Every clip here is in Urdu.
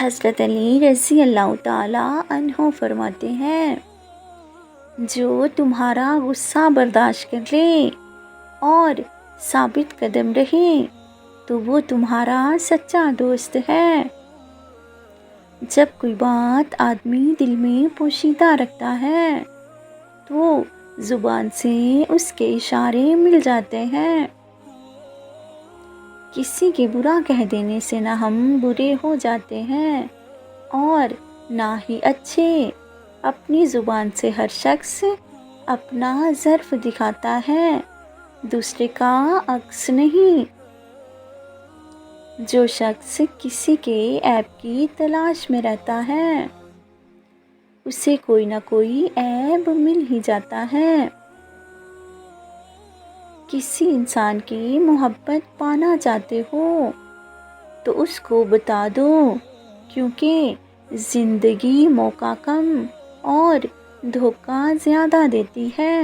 حضرت علی رضی اللہ تعالیٰ عنہ فرماتے ہیں، جو تمہارا غصہ برداشت کر لے اور ثابت قدم رہے تو وہ تمہارا سچا دوست ہے۔ جب کوئی بات آدمی دل میں پوشیدہ رکھتا ہے تو زبان سے اس کے اشارے مل جاتے ہیں۔ کسی کے برا کہہ دینے سے نہ ہم برے ہو جاتے ہیں اور نہ ہی اچھے۔ اپنی زبان سے ہر شخص اپنا ظرف دکھاتا ہے، دوسرے کا عکس نہیں۔ جو شخص کسی کے عیب کی تلاش میں رہتا ہے اسے کوئی نہ کوئی عیب مل ہی جاتا ہے۔ کسی انسان کی محبت پانا چاہتے ہو تو اس کو بتا دو، کیونکہ زندگی موقع کم اور دھوکہ زیادہ دیتی ہے۔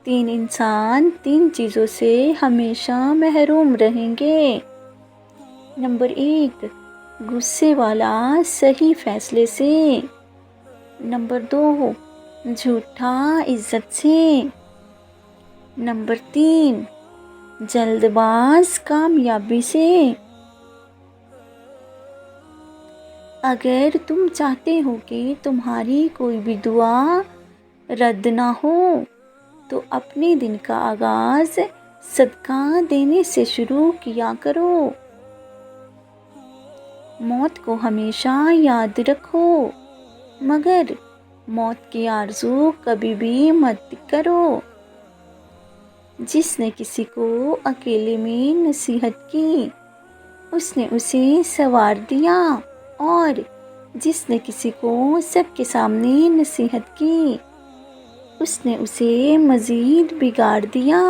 3 انسان 3 چیزوں سے ہمیشہ محروم رہیں گے۔ نمبر 1، غصے والا صحیح فیصلے سے۔ نمبر 2، جھوٹا عزت سے۔ نمبر 3، جلد باز کامیابی سے۔ اگر تم چاہتے ہو کہ تمہاری کوئی بھی دعا رد نہ ہو تو اپنے دن کا آغاز صدقہ دینے سے شروع کیا کرو۔ موت کو ہمیشہ یاد رکھو مگر موت کی آرزو کبھی بھی مت کرو۔ جس نے کسی کو اکیلے میں نصیحت کی اس نے اسے سنوار دیا، اور جس نے کسی کو سب کے سامنے نصیحت کی اس نے اسے مزید بگاڑ دیا۔